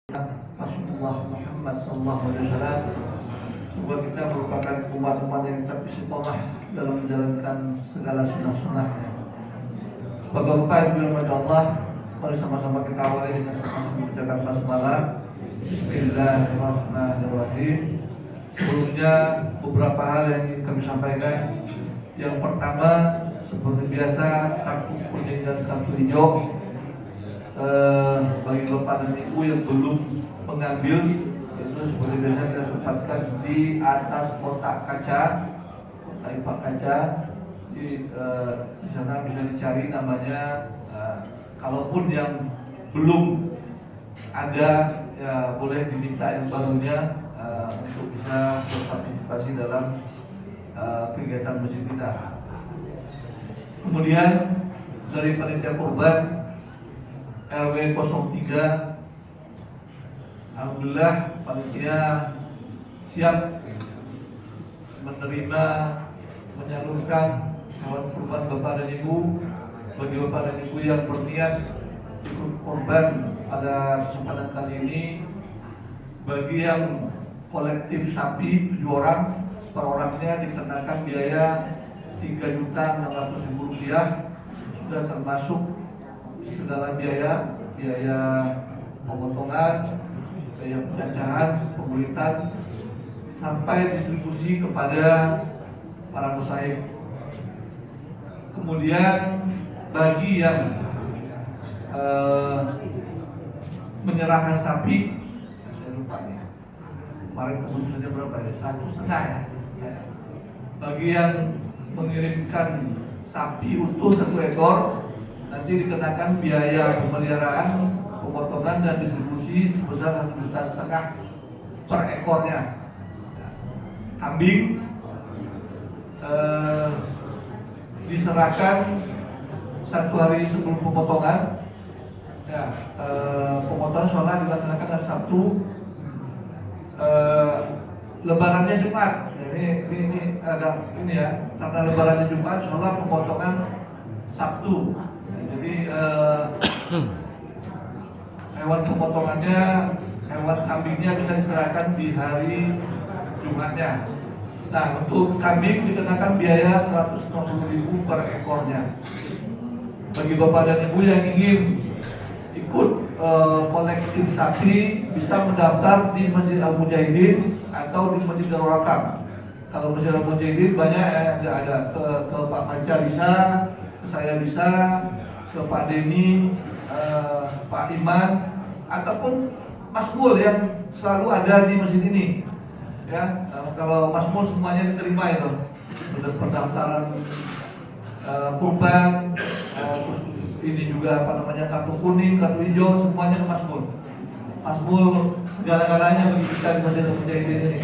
Rasulullah Muhammad SAW. Semoga kita merupakan umat-umat yang teristiqomah dalam menjalankan segala sunnah-sunnahnya. Bapak-bapak yang dirahmati Allah, mari sama-sama kita awali dengan mengucapkan basmalah. Bismillahirrahmanirrahim. Sebelumnya beberapa hal yang ingin kami sampaikan. Yang pertama, seperti biasa, kartu kuning dan kartu hijau bagi bapak dan ibu yang belum mengambil itu seperti biasa kita tempatkan di atas kotak kaca, di sana bisa dicari namanya. Kalaupun yang belum ada, ya boleh diminta yang barunya untuk bisa berpartisipasi dalam kegiatan masjid kita. Kemudian dari panitia kurban RW 03, alhamdulillah panitia siap menerima, menyalurkan hewan kurban bapak dan ibu bagi bapak dan ibu yang berniat ikut kurban pada kesempatan kali ini. Bagi yang kolektif sapi 7 orang, per orangnya dikenakan biaya Rp3.600.000, sudah termasuk segala biaya pemotongan, biaya pencacahan, pengulitan, sampai distribusi kepada para musaik. Kemudian bagi yang menyerahkan sapi, saya lupa nih, kemarin keputusannya berapa ya? 1,5 ya. Bagi yang mengirimkan sapi utuh 1 ekor, nanti dikenakan biaya pemeliharaan, pemotongan dan distribusi sebesar 1,5 juta per ekornya. Kambing diserahkan 1 hari sebelum pemotongan. Pemotongan sholat dilaksanakan hari Sabtu, lebarannya Jumat. Ini ada ini ya, karena lebarannya Jumat, sholat pemotongan Sabtu. Jadi hewan pemotongannya, hewan kambingnya bisa diserahkan di hari Jumatnya. Nah, untuk kambing dikenakan biaya Rp150.000 per ekornya. Bagi bapak dan ibu yang ingin ikut kolektif sapi, bisa mendaftar di Masjid Al-Mujahidin atau di Masjid Darul Arqam. Kalau Masjid Al-Mujahidin banyak, ada ke Pak Panca bisa, ke saya bisa, ke Pak Denny, Pak Iman, ataupun Mas Mul yang selalu ada di masjid ini. Ya, kalau Mas Mul semuanya diterima itu, sudah pendaftaran kurban, terus ini juga kartu kuning, kartu hijau, semuanya ke Mas Mul. Mas Mul segala-galanya bagi kita di Masjid Al-Mujahidin ini.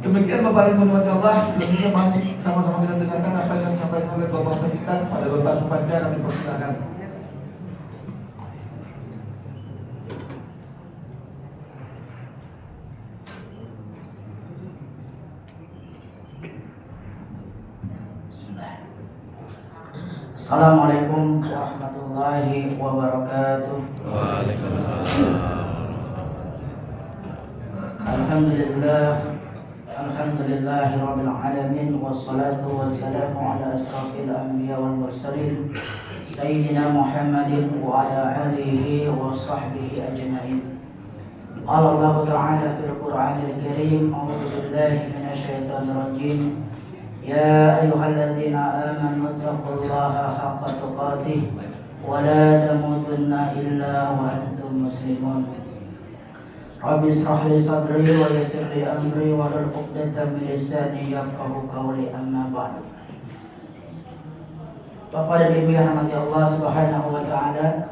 Demikian Bapak Ibu Allah, selanjutnya mari sama-sama kita dengarkan apa yang disampaikan oleh Bapak kita pada Bapak Supanca. Kami persilakan. Assalamualaikum warahmatullahi wabarakatuh. Waalaikumsalam. Alhamdulillahi rabbil alamin, wassalatu wassalamu ala asrafil anbiya wal mursalin sayyidina Muhammadin wa ala alihi wa sahbihi ajma'in. Qala Allah ta'ala fil Qur'anil Karim, a'udzu billahi minasyaitonir rajim. Ya ayyuhalladzina amanu taqullaha haqqa tuqatih wa la tamutunna illa wa antum muslimun. Rabbi israh li sadri wa yassir li amri wa hlul 'uqdatam min lisani yafqahu qawli, amma ba'du. Bapak dan Ibu yang dirahmati Allah Subhanahu wa taala,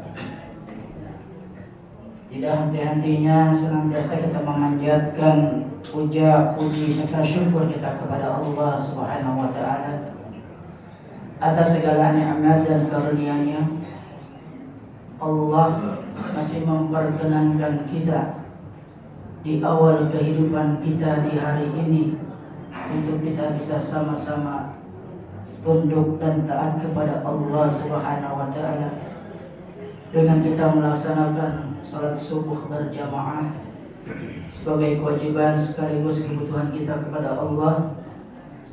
tidak henti-hentinya senantiasa kita memanjatkan puji serta syukur kita kepada Allah Subhanahu wa taala atas segala nikmat dan karunia-Nya. Allah masih memperkenankan kita di awal kehidupan kita di hari ini untuk kita bisa sama-sama tunduk dan taat kepada Allah Subhanahu wa taala dengan kita melaksanakan salat subuh berjamaah sebagai kewajiban sekaligus kebutuhan kita kepada Allah,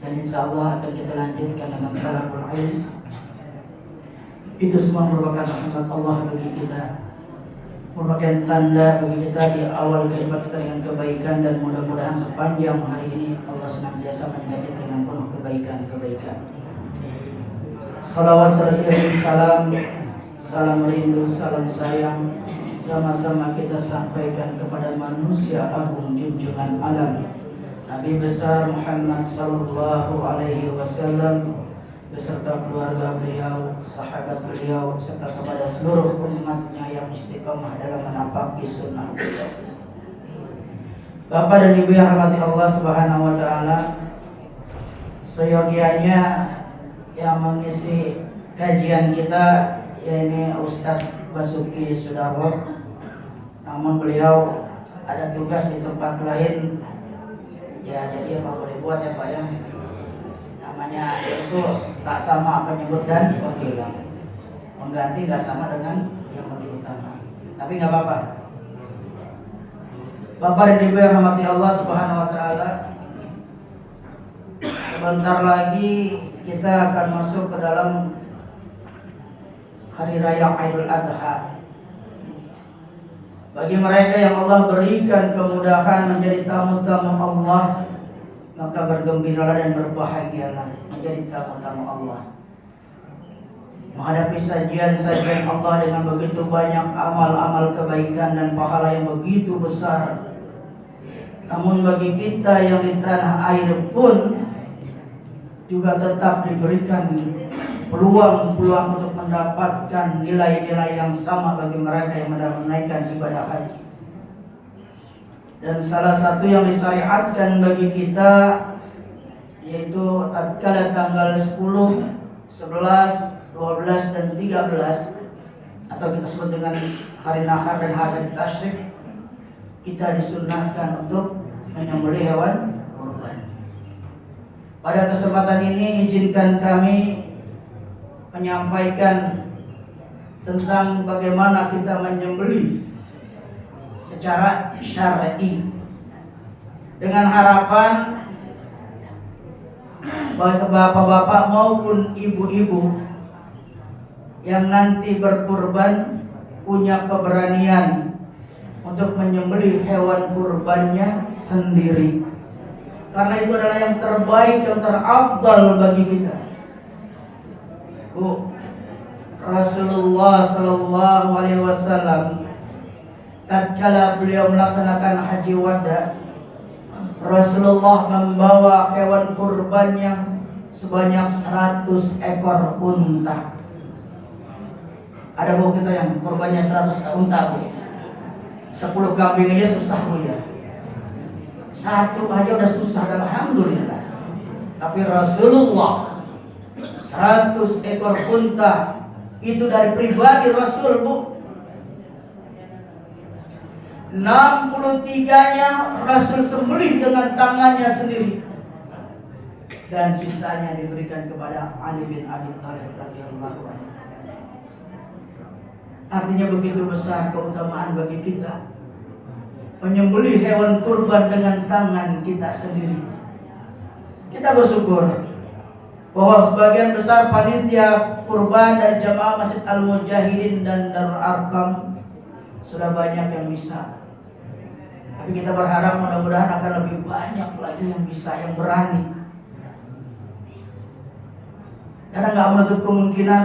dan insya Allah akan kita lanjutkan dengan talabul ilm. Itu semua merupakan rahmat Allah bagi kita, merupakan tanda bagi kita di awal kehidupan kita dengan kebaikan, dan mudah-mudahan sepanjang hari ini Allah senantiasa menjadi dengan penuh kebaikan-kebaikan. Salawat teriring salam rindu, salam sayang sama-sama kita sampaikan kepada manusia agung junjungan alam Nabi besar Muhammad sallallahu alaihi wasallam beserta keluarga beliau, sahabat beliau, serta kepada seluruh umatnya yang istiqamah dalam menapaki sunnah beliau. Bapak dan Ibu yang rahmati Allah Subhanahu wa taala, seyogianya yang mengisi kajian kita yaitu Ustadz Basuki Sudarwo, namun beliau ada tugas di tempat lain ya, jadi apa boleh buat ya Pak ya, namanya itu tak sama penyebut dan panggilan, mengganti nggak sama dengan yang lebih utama, tapi nggak apa-apa. Bapak dan Ibu yang rahmati Allah Subhanahu wa taala, sebentar lagi kita akan masuk ke dalam Hari Raya Idul Adha. Bagi mereka yang Allah berikan kemudahan menjadi tamu-tamu Allah, maka bergembiralah dan berbahagialah menjadi tamu-tamu Allah. Menghadapi sajian-sajian Allah dengan begitu banyak amal-amal kebaikan dan pahala yang begitu besar. Namun bagi kita yang di tanah air pun juga tetap diberikan peluang-peluang untuk mendapatkan nilai-nilai yang sama bagi mereka yang menunaikan ibadah haji. Dan salah satu yang disyariatkan bagi kita yaitu tatkala tanggal 10, 11, 12 dan 13 atau kita sebut dengan hari nahar dan hari tasyrik, kita disunahkan untuk menyembelih hewan kurban. Pada kesempatan ini izinkan kami menyampaikan tentang bagaimana kita menyembelih secara syar'i, dengan harapan bahwa bapak-bapak maupun ibu-ibu yang nanti berkurban punya keberanian untuk menyembelih hewan kurbannya sendiri, karena itu adalah yang terbaik, yang terafdal bagi kita. Bu, Rasulullah sallallahu alaihi wasallam tatkala beliau melaksanakan haji wada, Rasulullah membawa hewan kurbannya sebanyak 100 ekor unta. Ada bu kita yang kurbannya 100 unta bu, 10 kambing aja susah bu ya, satu aja udah susah, alhamdulillah. Tapi Rasulullah 100 ekor unta itu dari pribadi Rasul bu. 63-nya Rasul sembelih dengan tangannya sendiri, dan sisanya diberikan kepada Ali bin Abi Thalib radhiyallahu anhu. Artinya begitu besar keutamaan bagi kita menyembelih hewan kurban dengan tangan kita sendiri. Kita bersyukur bahwa sebagian besar panitia kurban dan jamaah Masjid Al-Mujahidin dan Darul Arqam sudah banyak yang bisa. Tapi kita berharap mudah-mudahan akan lebih banyak lagi yang bisa, yang berani. Karena nggak menutup kemungkinan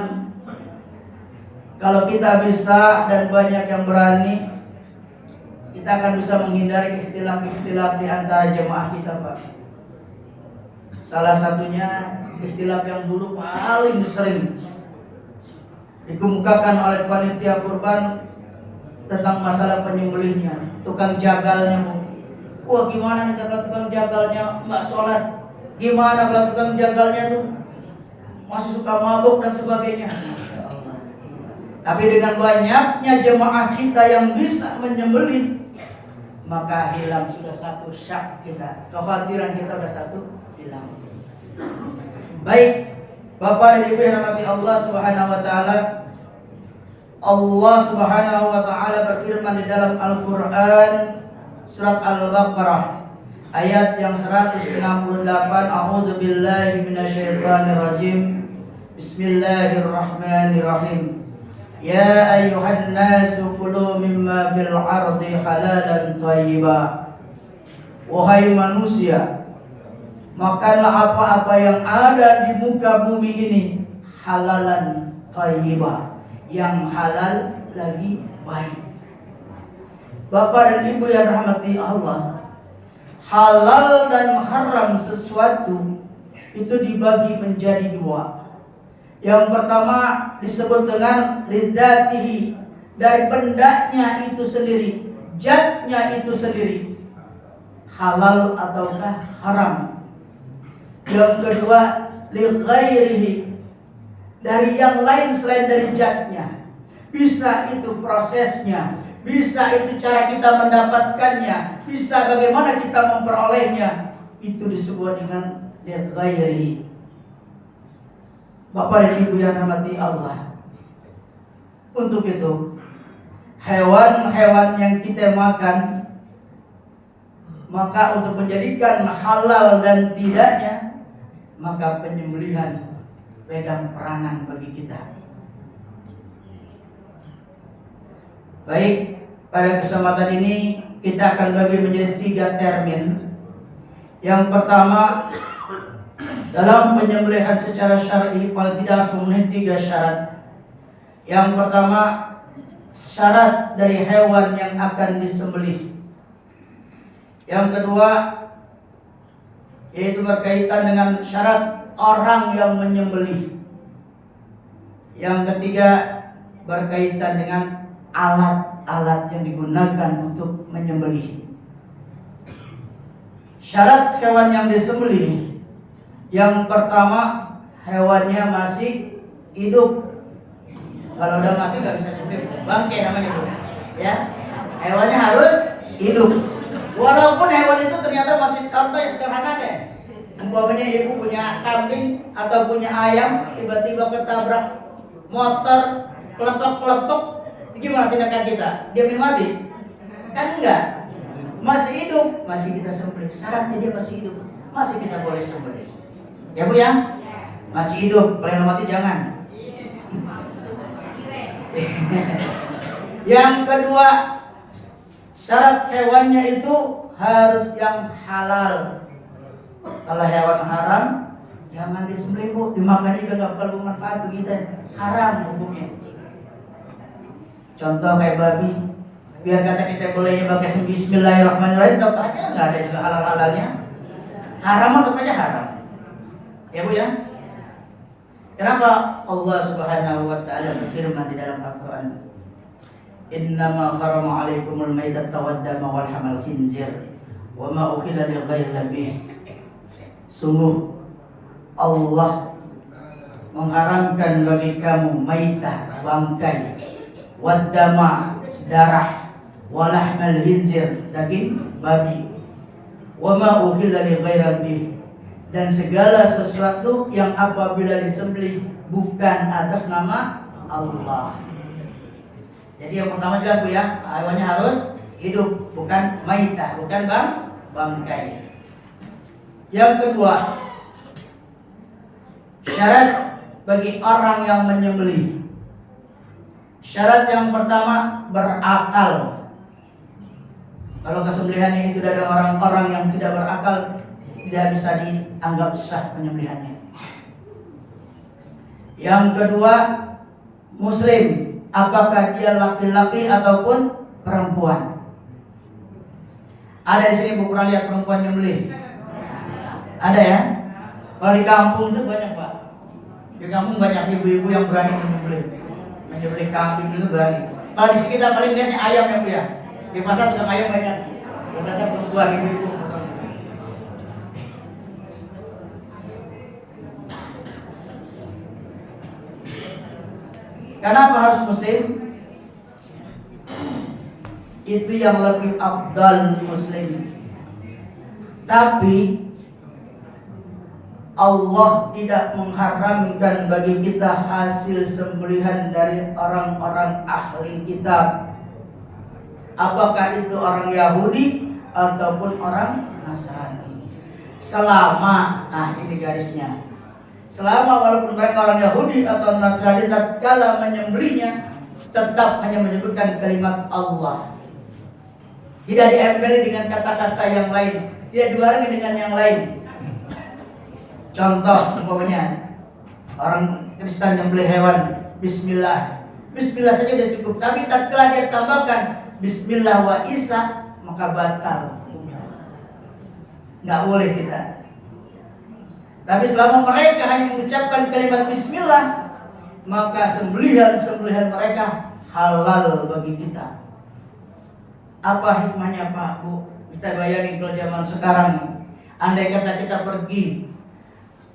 kalau kita bisa dan banyak yang berani, kita akan bisa menghindari ikhtilaf-ikhtilaf di antara jemaah kita, Pak. Salah satunya ikhtilaf yang dulu paling sering dikemukakan oleh panitia kurban tentang masalah penyembelihnya, tukang jagalnya, Bu. Wah, gimana nih kalau tukang jagalnya nggak sholat? Gimana kalau tukang jagalnya tuh masih suka mabuk dan sebagainya? Tapi dengan banyaknya jemaah kita yang bisa menyembelih, maka hilang sudah satu syak kita, kekhawatiran kita sudah satu hilang. Baik, Bapak dan Ibu yang dirahmati Allah Subhanahu wa taala, Allah Subhanahu wa taala berfirman di dalam Al-Qur'an surat Al-Baqarah ayat yang 168. A'udzu billahi minasyaitonir rajim. Bismillahirrahmanirrahim. Ya ayyuhan nasu kulu mimma fil ardi halalan thayyiba. Wahai manusia, makanlah apa-apa yang ada di muka bumi ini halalan thayyiba, yang halal lagi baik. Bapak dan Ibu yang rahmati Allah, halal dan haram sesuatu itu dibagi menjadi dua. Yang pertama disebut dengan lidzatihi, dari bendanya itu sendiri, zatnya itu sendiri, halal ataukah haram. Yang kedua lighairihi, dari yang lain selain dari zatnya. Bisa itu prosesnya, bisa itu cara kita mendapatkannya, bisa bagaimana kita memperolehnya. Itu disebut dengan lighairihi. Bapak dan Ibu yang rahmati Allah, untuk itu hewan-hewan yang kita makan, maka untuk menjadikan halal dan tidaknya, maka penyembelihan pegang peranan bagi kita. Baik, pada kesempatan ini kita akan bagi menjadi 3 termin. Yang pertama, dalam penyembelihan secara syar'i paling tidak harus memenuhi 3 syarat. Yang pertama, syarat dari hewan yang akan disembelih. Yang kedua, yaitu berkaitan dengan syarat orang yang menyembelih. Yang ketiga, berkaitan dengan alat-alat yang digunakan untuk menyembelih. Syarat hewan yang disembelih. Yang pertama, hewannya masih hidup. Kalau udah mati nggak bisa sembelih, bangkai namanya, Bu. Ya, hewannya harus hidup. Walaupun hewan itu ternyata masih contoh yang sederhana deh. Umpamanya ibu punya kambing atau punya ayam, tiba-tiba ketabrak motor, keletok-keletok, gimana tindakan kita? Diamin mati? Kan enggak. Masih hidup, masih kita sembelih. Syaratnya dia masih hidup, masih kita boleh sembelih. Ya Bu ya? Masih hidup, kalau yang mati jangan. Yang kedua, syarat hewannya itu harus yang halal. Kalau hewan haram, jangan disembelih, Bu. Dimakan juga nggak bakal bermanfaat begitu. Haram hukumnya. Contoh kayak babi, biar kata kita bolehnya pakai bismillahirrahmanirrahim, tetap aja nggak ada juga halal-halalnya. Haram tetap aja haram. Ya Bu ya. Kenapa Allah Subhanahu wa taala berfirman di dalam Al-Qur'an, "Innama harama 'alaikumul maitata wad-dama wal hamal khinzir wa ma ukhila li ghairi bih." Sungguh Allah mengharamkan bagi kamu maitah, bangkai, wad-dama, darah, wal hamal khinzir, daging babi, wa ma ukhila li ghairi bih, dan segala sesuatu yang apabila disembelih bukan atas nama Allah. Jadi yang pertama jelas Bu ya, hewannya harus hidup, bukan maitah, bukan bangkai. Yang kedua, syarat bagi orang yang menyembelih. Syarat yang pertama, berakal. Kalau kesembelihannya itu dari orang-orang yang tidak berakal, tidak bisa dianggap sah penyembelihannya. Yang kedua, muslim, apakah dia laki-laki ataupun perempuan. Ada di sini Bu, pernah lihat perempuan nyembelih? Ada ya? Kalau di kampung itu banyak Pak. Di kampung banyak ibu-ibu yang berani menyembelih kambing itu berani. Kalau di sini kita paling lihatnya ayam ya Bu ya. Di pasar tukang ayam banyak. Ternyata perempuan ibu-ibu. Kenapa harus muslim? Itu yang lebih afdal muslim. Tapi Allah tidak mengharamkan bagi kita hasil sembelihan dari orang-orang ahli kitab, apakah itu orang Yahudi ataupun orang Nasrani. Selama, nah ini garisnya, selama walaupun mereka orang Yahudi atau Nasrani, tatkala menyembelihnya tetap hanya menyebutkan kalimat Allah, tidak diembeli dengan kata-kata yang lain, tidak dibarengi dengan yang lain. Contoh umpamanya orang Kristen yang beli hewan, Bismillah, Bismillah saja sudah cukup. Tapi tatkala dia tambahkan Bismillah wa Isa, maka batal hukumnya. Nggak boleh kita. Tapi selama mereka hanya mengucapkan kalimat Bismillah, maka sembelihan mereka halal bagi kita. Apa hikmahnya Pak Bu? Kita bayangin kalau zaman sekarang, andai kata kita pergi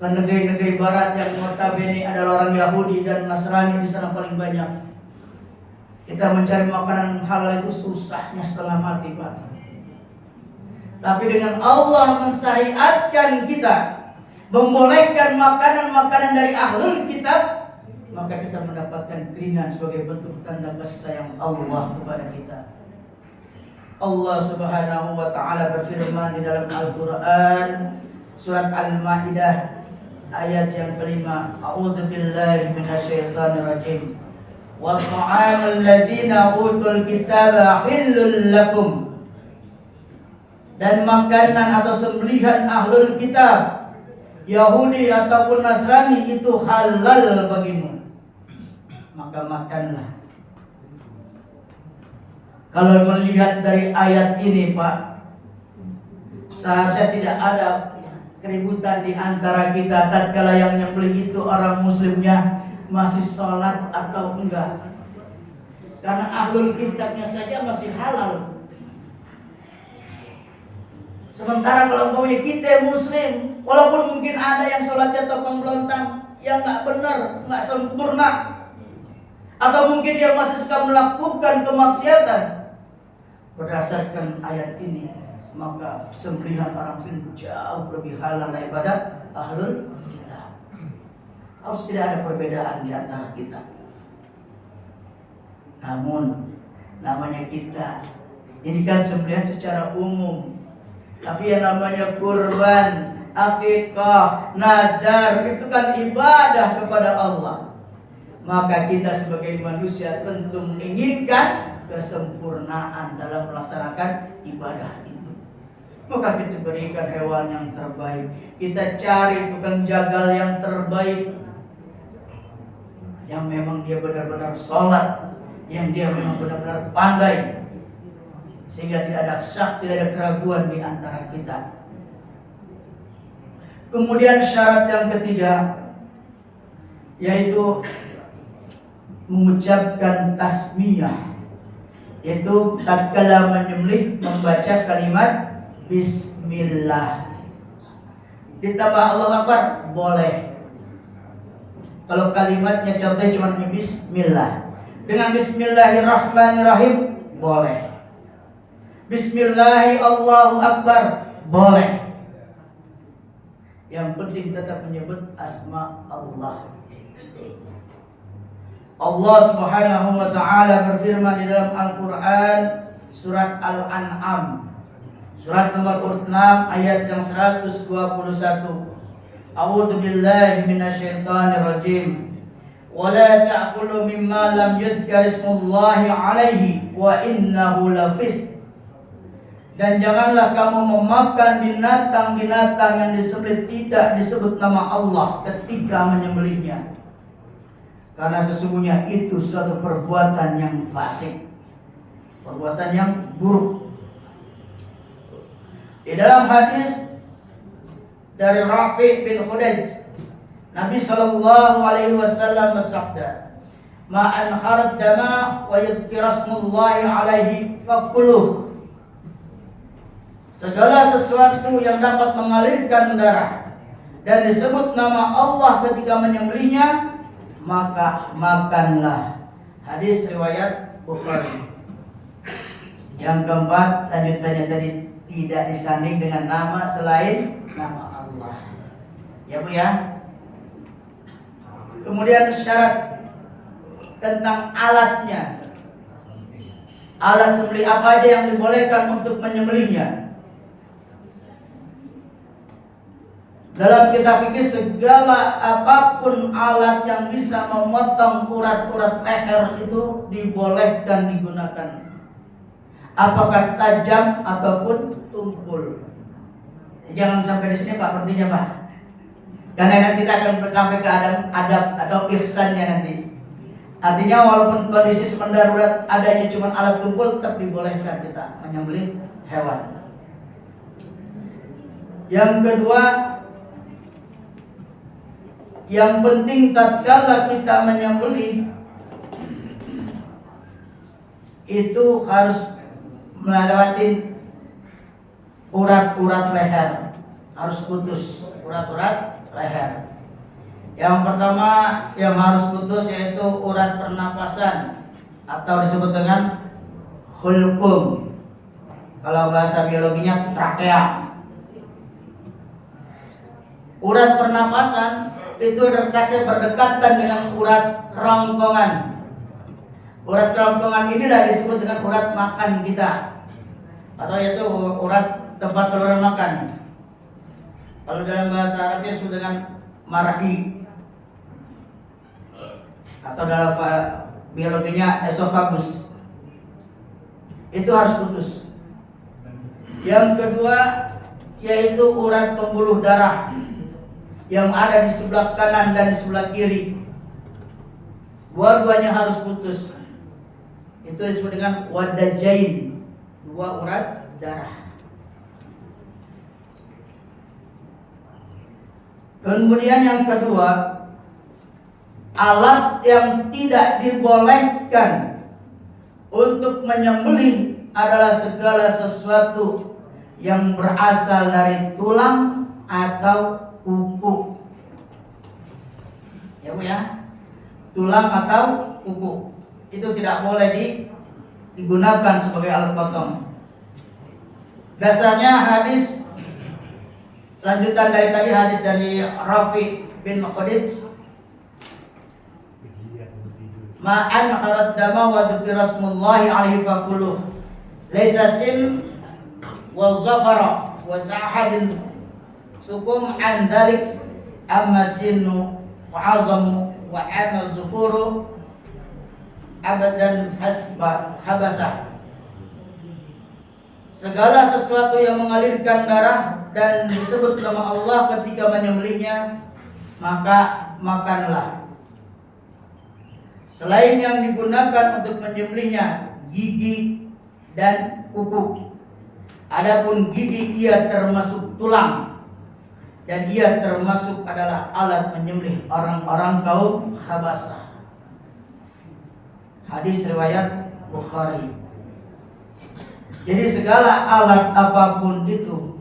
ke negeri-negeri barat yang notabene adalah orang Yahudi dan Nasrani di sana paling banyak, kita mencari makanan halal itu susahnya setengah mati Pak. Tapi dengan Allah mensyariatkan kita membolehkan makanan-makanan dari ahlul kitab, maka kita mendapatkan keringan sebagai bentuk tanda kasih sayang Allah kepada kita. Allah Subhanahu wa taala berfirman di dalam Al-Qur'an surat Al-Maidah ayat yang kelima, a'udzu billahi minasyaitonir rajim. Wa ta'amul ladzina utul kitaba hillul lakum. Dan makanan atau sembelihan ahlul kitab, Yahudi ataupun Nasrani itu halal bagimu, maka makanlah. Kalau melihat dari ayat ini Pak, seharusnya tidak ada keributan di antara kita tatkala yang nyembelih itu orang muslimnya masih sholat atau enggak, karena ahlul kitabnya saja masih halal. Sementara kalau umpamanya kita muslim, walaupun mungkin ada yang sholatnya topang belontang, yang enggak benar, enggak sempurna, atau mungkin dia masih suka melakukan kemaksiatan, berdasarkan ayat ini maka sembelihan orang muslim jauh lebih halal daripada ahlul kitab. Harus tidak ada perbedaan di antara kita. Namun namanya kita ini kan sembelihan secara umum, tapi yang namanya kurban, akikah, nadar itu kan ibadah kepada Allah. Maka kita sebagai manusia tentu menginginkan kesempurnaan dalam melaksanakan ibadah itu. Maka kita berikan hewan yang terbaik, kita cari tukang jagal yang terbaik, yang memang dia benar-benar sholat, yang dia memang benar-benar pandai, sehingga tidak ada syak, tidak ada keraguan di antara kita. Kemudian syarat yang ketiga yaitu mengucapkan tasmiyah, yaitu tatkala menyembelih membaca kalimat Bismillah. Ditambah Allah Akbar boleh. Kalau kalimatnya contohnya cuma Bismillah, dengan Bismillahirrahmanirrahim boleh. Bismillahi Allahu Akbar boleh. Yang penting tetap menyebut asma Allah. Allah Subhanahu wa taala berfirman di dalam Al-Qur'an surat Al-An'am surat nomor 6 ayat yang 121. A'udzu billahi minasyaitonir rajim. Wa la ta'kulu mimma lam yuzkar ismullahi 'alaihi wa innahu lafisq. Dan janganlah kamu memakan binatang-binatang yang disembelih tidak disebut nama Allah ketika menyembelihnya, karena sesungguhnya itu suatu perbuatan yang fasik, perbuatan yang buruk. Di dalam hadis dari Rafi' bin Khudayj, Nabi sallallahu alaihi wasallam bersabda, "Ma anharat dama wa yadhkira ismullahi alaihi fakuluh." Segala sesuatu yang dapat mengalirkan darah dan disebut nama Allah ketika menyembelihnya, maka makanlah. Hadis riwayat Bukhari. Yang keempat, lanjutannya tadi tidak disanding dengan nama selain nama Allah. Ya Bu ya. Kemudian syarat tentang alatnya. Alat sembelih apa aja yang dibolehkan untuk menyembelihnya? Dalam kitab fikih segala apapun alat yang bisa memotong urat-urat leher itu dibolehkan digunakan. Apakah tajam ataupun tumpul. Jangan sampai di sini Pak, artinya Pak. Karena nanti kita akan sampai ke adab atau ihsannya nanti. Artinya walaupun kondisi mendarurat adanya cuma alat tumpul, tetap dibolehkan kita menyembelih hewan. Yang kedua, yang penting tatkala kita menyembelih itu harus melewati urat-urat leher, harus putus urat-urat leher. Yang pertama yang harus putus yaitu urat pernapasan atau disebut dengan hulqum. Kalau bahasa biologinya trakea. Urat pernapasan itu letaknya berdekatan dengan urat kerongkongan. Urat kerongkongan inilah disebut dengan urat makan kita, atau yaitu urat tempat saluran makan. Kalau dalam bahasa Arabnya disebut dengan mar'i, atau dalam biologinya esophagus. Itu harus putus. Yang kedua yaitu urat pembuluh darah yang ada di sebelah kanan dan di sebelah kiri. Dua-duanya harus putus. Itu disebut dengan wadajain, dua urat darah. Kemudian yang kedua, alat yang tidak dibolehkan untuk menyembelih adalah segala sesuatu yang berasal dari tulang atau kuku. Ya Bu ya, tulang atau kuku itu tidak boleh digunakan sebagai alat potong. Dasarnya hadis lanjutan dari tadi, hadis dari Rafi bin Khadij, ma'an kharat dama wa dzikra smullahi alaihi faquluh laisa sin wa zafara wa sa'hadin sukum an dzalik amma sinu wa azamu wa ama zufuru abadan habasah. Segala sesuatu yang mengalirkan darah dan disebut nama Allah ketika menyembelihnya, maka makanlah. Selain yang digunakan untuk menyembelihnya, gigi dan kuku. Adapun gigi ia termasuk tulang, dan ia termasuk adalah alat menyembelih orang-orang kaum Habasah. Hadis riwayat Bukhari. Jadi segala alat apapun itu,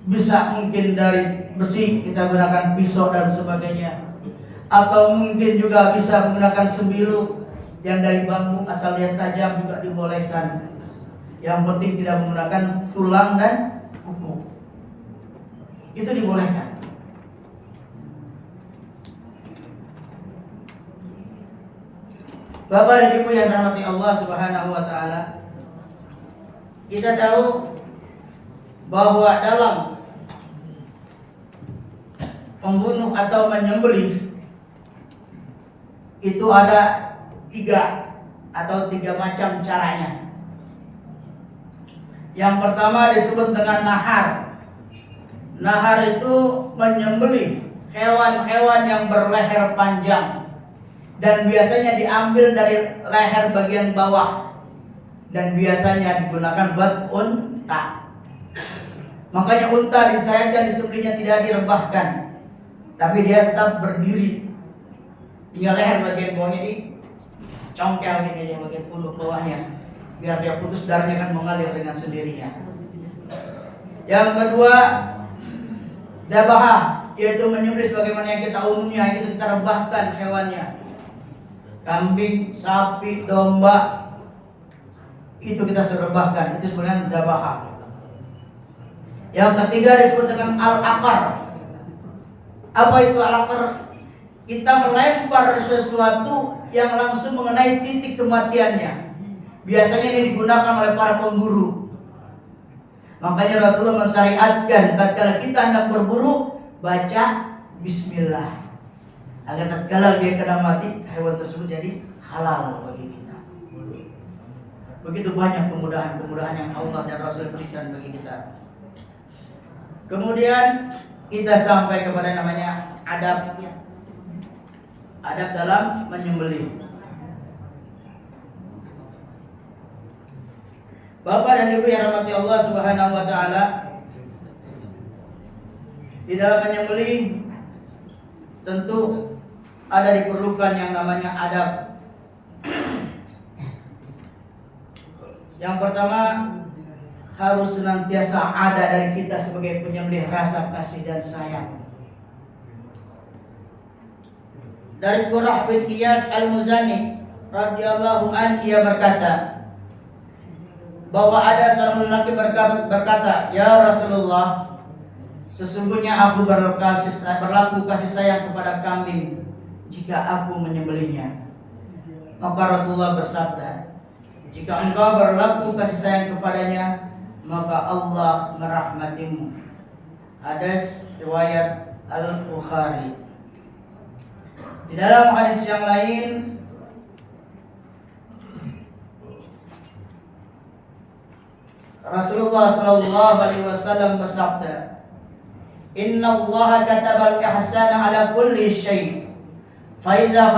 bisa mungkin dari besi kita gunakan pisau dan sebagainya, atau mungkin juga bisa menggunakan sembilu yang dari bambu asal dia tajam juga dibolehkan. Yang penting tidak menggunakan tulang dan kuku. Itu dibolehkan. Bapak dan Ibu yang dirahmati Allah Subhanahu wa taala, kita tahu bahwa dalam membunuh atau menyembelih itu ada tiga macam caranya. Yang pertama disebut dengan nahar. Nahar itu menyembelih hewan-hewan yang berleher panjang dan biasanya diambil dari leher bagian bawah dan biasanya digunakan buat unta. Makanya unta disayangkan disembelihnya tidak direbahkan, tapi dia tetap berdiri. Tinggal leher bagian bawahnya dicongkel gini ya, bagian punuk bawahnya, biar dia putus, darahnya kan mengalir dengan sendirinya. Yang kedua, dabahah, yaitu menyembelih sebagaimana yang kita umumnya, itu kita rebahkan hewannya. Kambing, sapi, domba, itu kita rebahkan, itu sebenarnya dabahah. Yang ketiga disebut dengan al-aqar. Apa itu al-aqr? Kita melempar sesuatu yang langsung mengenai titik kematiannya. Biasanya ini digunakan oleh para pemburu. Makanya Rasulullah mensyariatkan tatkala kita hendak berburu, baca bismillah. Agar tatkala dia kena mati, hewan tersebut jadi halal bagi kita. Begitu banyak kemudahan-kemudahan yang Allah dan Rasul berikan bagi kita. Kemudian kita sampai kepada namanya adab. Adab dalam menyembelih. Bapak dan Ibu yang rahmati Allah Subhanahu wa taala, di dalam menyembelih tentu ada diperlukan yang namanya adab. Yang pertama, harus senantiasa ada dari kita sebagai penyembelih rasa kasih dan sayang. Dari Qurrah bin Iyas al-Muzani radhiyallahu an, ia berkata bahwa ada seorang lelaki berkata, "Ya Rasulullah, sesungguhnya aku berlaku kasih sayang kepada kambing jika aku menyembelihnya." Maka Rasulullah bersabda, "Jika engkau berlaku kasih sayang kepadanya, maka Allah merahmatimu." Hadis riwayat Al-Bukhari. Di dalam hadis yang lain, Rasulullah sallallahu alaihi wasallam bersabda, "Inna Allah kataba al-ihsana ala kulli syai'. Fa idza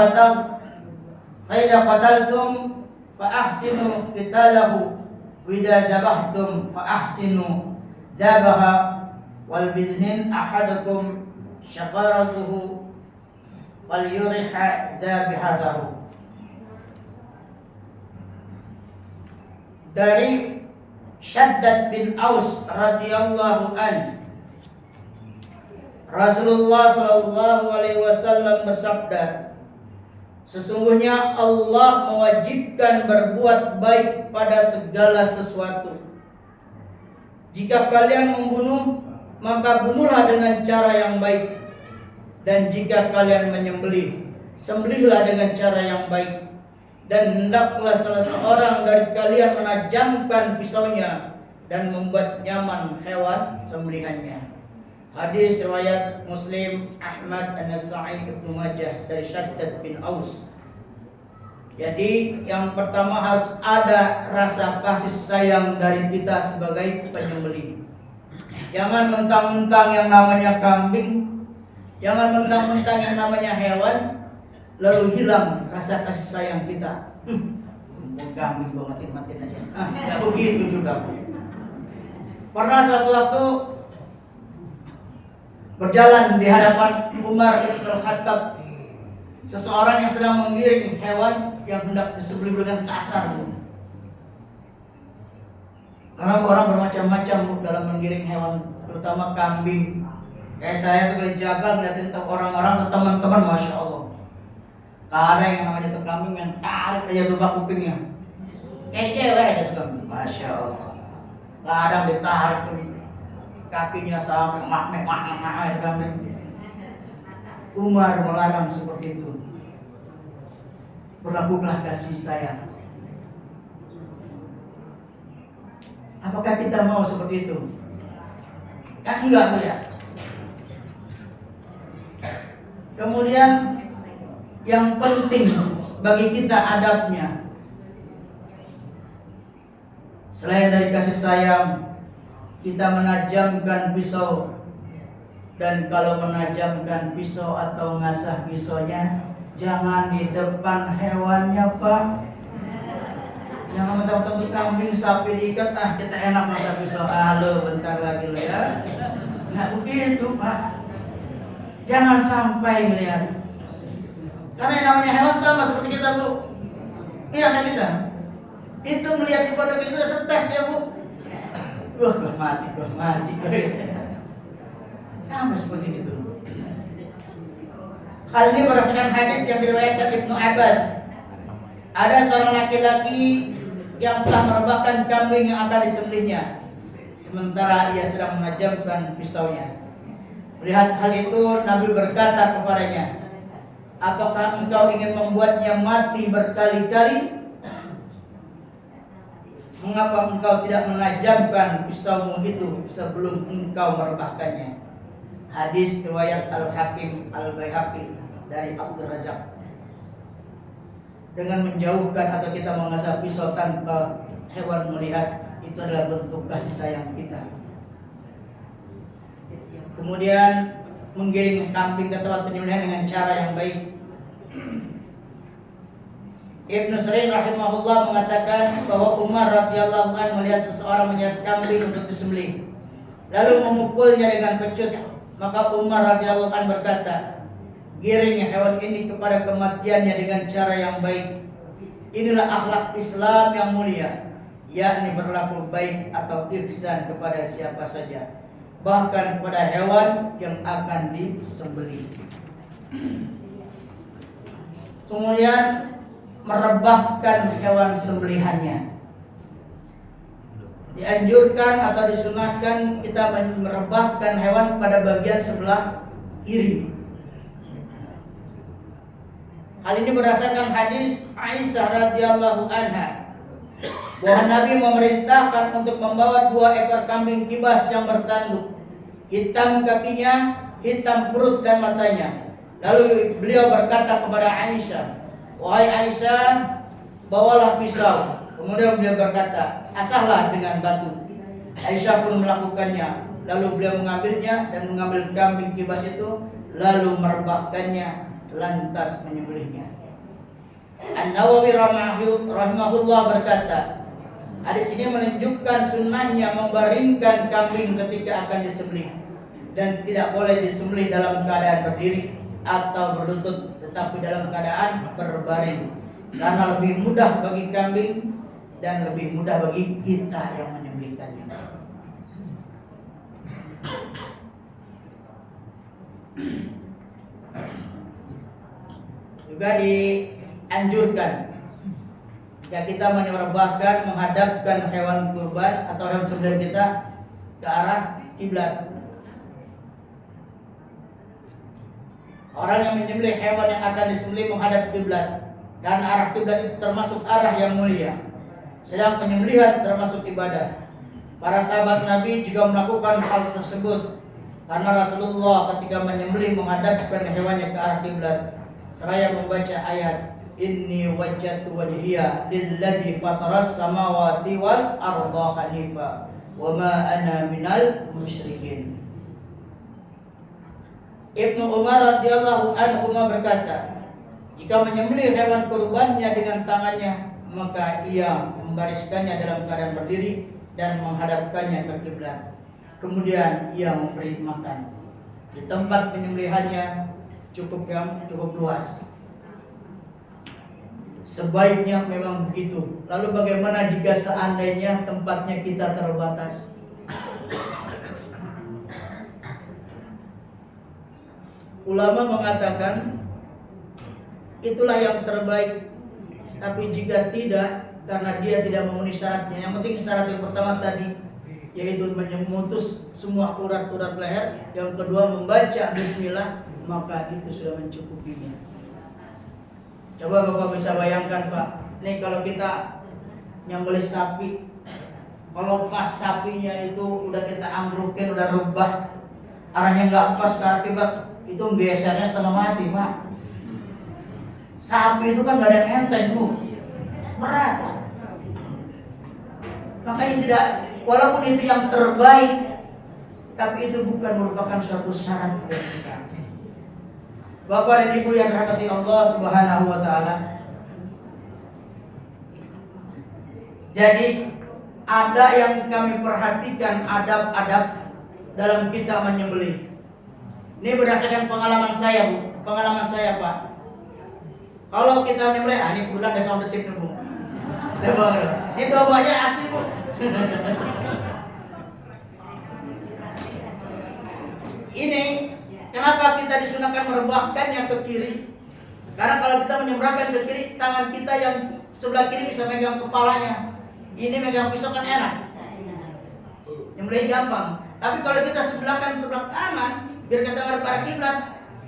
qataltum fa ahsinu qitalahu wa idza dabahtum fa ahsinu dabaha wal bidnin ahadakum syaqaratuhu wal yuriha dabihatahu." Dari Shaddad bin Aus radhiyallahu an, Rasulullah sallallahu alaihi wasallam bersabda, "Sesungguhnya Allah mewajibkan berbuat baik pada segala sesuatu. Jika kalian membunuh, maka bunuhlah dengan cara yang baik. Dan jika kalian menyembelih, sembelihlah dengan cara yang baik. Dan hendaklah salah seorang dari kalian menajamkan pisaunya dan membuat nyaman hewan sembelihannya." Hadis riwayat Muslim, Ahmad, An-Nasa'i, Ibnu Majah dari Shaddad bin Aus. Jadi yang pertama harus ada rasa kasih sayang dari kita sebagai penyembelih. Jangan mentang-mentang yang namanya kambing, jangan mentang-mentang yang namanya hewan, lalu hilang rasa kasih sayang kita. Kambing gua matiin aja. Tidak begitu juga. Pernah suatu waktu berjalan di hadapan Umar bin Khattab, seseorang yang sedang menggiring hewan yang hendak disembelih dengan kasar. Karena orang bermacam-macam dalam menggiring hewan, terutama kambing. Kayak saya tuh kalau jaga ngeliatin orang-orang atau teman-teman, masya Allah. Ada yang namanya tuh kambing yang tarik aja tuh bak kupingnya. Kayak cewek aja tuh kambing, masya Allah. Kadang ditarik tuh kakinya sampai magnet itu kambing. Umar melarang seperti itu. Berlakulah kasih sayang. Apakah kita mau seperti itu? Kan enggak tuh ya. Kemudian yang penting bagi kita adabnya, selain dari kasih sayang, kita menajamkan pisau. Dan kalau menajamkan pisau atau ngasah pisaunya, jangan di depan hewannya, Pak. Jangan mentang-mentang kambing sapi diikat, kita enak ngasah pisau. Halo, bentar lagi lo ya. Nggak begitu, Pak. Jangan sampai melihat. Karena yang namanya hewan sama seperti kita, Bu. Iya kan kita? Itu melihat di pondok itu udah stres dia, Bu. Wah, mati. Sama seperti itu. Hal ini berdasarkan hadis yang diriwayatkan Ibnu Abbas. Ada seorang laki-laki yang telah merebahkan kambing yang akan disembelihnya, sementara ia sedang menajamkan pisaunya. Melihat hal itu, Nabi berkata kepadanya, apakah engkau ingin membuatnya mati berkali-kali? Mengapa engkau tidak menajamkan pisaumu itu sebelum engkau merebahkannya? Hadis riwayat Al-Hakim Al-Baihaqi dari Abdul Razak. Dengan menjauhkan atau kita mengasah pisau tanpa hewan melihat, itu adalah bentuk kasih sayang kita. Kemudian menggiring kambing ke tempat penyembelihan dengan cara yang baik. Ibnu Sirin rahimahullah mengatakan bahwa Umar radhiyallahu anhu melihat seseorang menyeret kambing untuk disembelih, lalu memukulnya dengan pecut. Maka Umar radhiyallahu anhu berkata, giring hewan ini kepada kematiannya dengan cara yang baik. Inilah akhlak Islam yang mulia, yakni berlaku baik atau ihsan kepada siapa saja, bahkan kepada hewan yang akan disembelih. Kemudian merebahkan hewan sembelihannya. Dianjurkan atau disunahkan kita merebahkan hewan pada bagian sebelah kiri. Hal ini berdasarkan hadis Aisyah radhiyallahu anha bahwa Nabi memerintahkan untuk membawa 2 ekor kambing kibas yang bertanduk, hitam kakinya, hitam perut dan matanya. Lalu beliau berkata kepada Aisyah, wahai Aisyah, bawalah pisau. Kemudian beliau berkata, asahlah dengan batu. Aisyah pun melakukannya. Lalu beliau mengambilnya dan mengambil kambing kibas itu, lalu merebahkannya, lantas menyembelihnya. An-Nawawi rahimahullah berkata, hadis ini menunjukkan sunnahnya membaringkan kambing ketika akan disembelih, dan tidak boleh disembelih dalam keadaan berdiri atau berlutut, tetapi dalam keadaan berbaring, karena lebih mudah bagi kambing dan lebih mudah bagi kita yang menyembelihkannya. Juga dianjurkan jika kita menyembelihkan, menghadapkan hewan kurban atau hewan sembelihan kita ke arah kiblat. Orang yang menyembelih hewan yang akan disembelih menghadap kiblat, dan arah kiblat itu termasuk arah yang mulia. Sedang penyembelihan termasuk ibadah. Para sahabat Nabi juga melakukan hal tersebut, karena Rasulullah ketika menyembelih menghadapkan hewannya ke arah kiblat seraya membaca ayat Inni wajjahtu wajhiya lilladzi fataras samawati wal arda hanifa wa ma ana minal musyrikin. Ibnu Umar radhiyallahu anhu berkata, jika menyembelih hewan kurbannya dengan tangannya, maka ia membariskannya dalam keadaan berdiri dan menghadapkannya ke kiblat. Kemudian ia memberi makan. Di tempat penyembelihannya cukup luas. Sebaiknya memang begitu. Lalu bagaimana jika seandainya tempatnya kita terbatas? Ulama mengatakan itulah yang terbaik. Tapi jika tidak, karena dia tidak memenuhi syaratnya, yang penting syarat yang pertama tadi, yaitu memutus semua urat-urat leher, yang kedua membaca bismillah, maka itu sudah mencukupinya. Coba Bapak bisa bayangkan Pak, nih kalau kita nyembelih sapi, kalau pas sapinya itu udah kita ambrukin, udah rubah, arahnya nggak pas ke arah kiblat, itu gesernya setengah mati Pak. Sapi itu kan gak ada yang enteng Bu, berat. Makanya tidak, walaupun itu yang terbaik, tapi itu bukan merupakan suatu syarat bagi kita. Bapak dan Ibu yang dirahmati Allah Subhanahu wa taala. Jadi ada yang kami perhatikan, adab-adab dalam kita menyembelih. Ini berdasarkan pengalaman saya Bu, pengalaman saya Pak. Kalau kita menyembelih, ini kebetulan ada sound receipt Bu. Ini doanya asli Bu. Ini kenapa kita disunahkan merebahkannya ke kiri? Karena kalau kita menyembelihkan ke kiri, tangan kita yang sebelah kiri bisa megang kepalanya. Ini megang pisau kan enak, nyembelih gampang. Tapi kalau kita sebelahkan sebelah kanan, biar kita ngarep ke arah kiblat.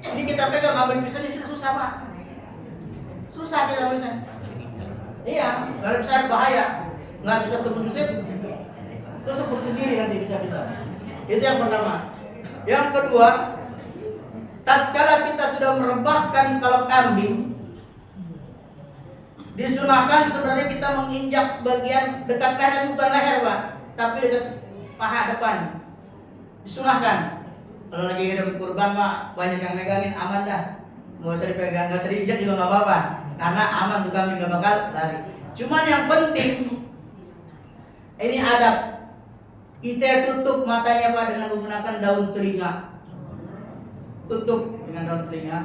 Ini kita pegang ambil pisaunya kita susah Pak. Susah kita ambil pisau. Iya, kalau bisa bahaya, nggak bisa tembus besi, terus sebut sendiri nanti bisa-bisa. Itu yang pertama. Yang kedua, tatkala kita sudah merebahkan kalau kambing, disunahkan sebenarnya kita menginjak bagian dekat leher, bukan leher Pak, tapi dekat paha depan. Disunahkan. Kalau lagi hidup kurban mah banyak yang megangin, aman dah. Nggak usah dipegang, nggak usah diinjak juga nggak apa-apa, karena aman tuh kambing nggak bakal lari. Cuman yang penting ini adab. Kita tutup matanya Pak dengan menggunakan daun telinga. Tutup dengan daun telinga.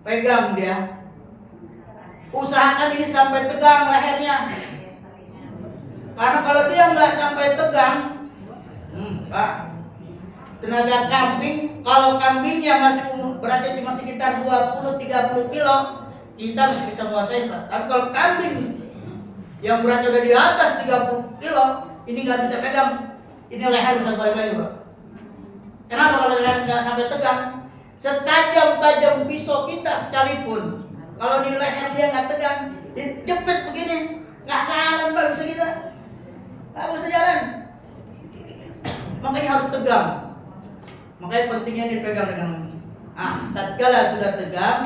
Pegang dia. Usahakan ini sampai tegang lehernya. Karena kalau dia nggak sampai tegang, Pak, tenaga kambing, kalau kambingnya masih beratnya cuma sekitar 20-30 kilo, kita masih bisa menguasai Pak. Tapi kalau kambing yang beratnya udah di atas 30 kilo, ini nggak bisa pegang. Ini leher bisa balik lagi Pak. Kenapa kalau leher nggak sampai tegang? Setajam-tajam pisau kita sekalipun, kalau di leher dia nggak tegang, dijepit begini, nggak jalan Pak, bisa kita, nggak bisa jalan. Makanya harus tegang. Makanya pentingnya dipegang dengan tatkala sudah tegang,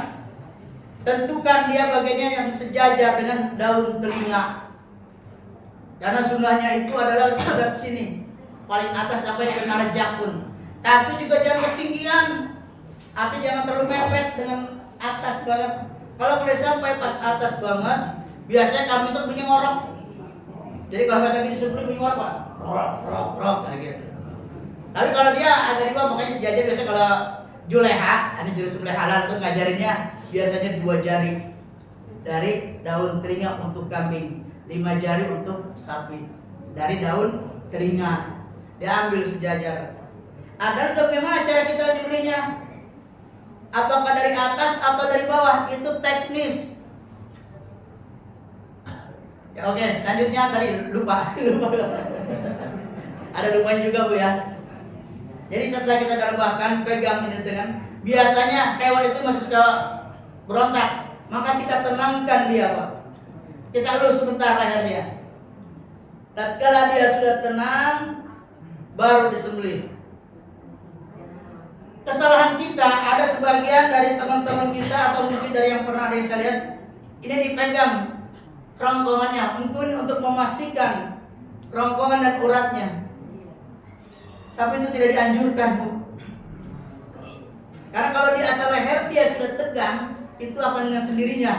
tentukan dia bagiannya yang sejajar dengan daun telinga. Karena sunnahnya itu adalah dekat sini, paling atas sampai ke arah jakun. Tapi juga jangan ketinggian. Artinya jangan terlalu mepet dengan atas banget. Kalau boleh sampai pas atas banget, biasanya kami itu bunyi ngorok. Jadi kalau kata gini sebelum bunyi ngorok Pak, rok kayak gitu. Tapi kalau dia agak di bawah, makanya sejajar biasanya kalau juleha, ini jurus sembelih halal tuh ngajarinnya biasanya 2 jari dari daun telinga untuk kambing, 5 jari untuk sapi dari daun telinga, diambil sejajar. Ada bagaimana cara kita menyembelihnya? Apakah dari atas atau dari bawah? Itu teknis. Ya, oke, selanjutnya tadi lupa. Ada lupanya juga Bu ya. Jadi setelah kita rebahkan, pegang ini dengan, biasanya hewan itu masih sudah berontak, maka kita tenangkan dia Pak. Kita elus sebentar leher dia. Tatkala dia sudah tenang, baru disembelih. Kesalahan kita, ada sebagian dari teman-teman kita atau mungkin dari yang pernah ada yang saya lihat, ini dipegang kerongkongannya, mungkin untuk memastikan kerongkongan dan uratnya. Tapi itu tidak dianjurkan Bu. Karena kalau di asal leher dia sudah tegang, itu akan dengan sendirinya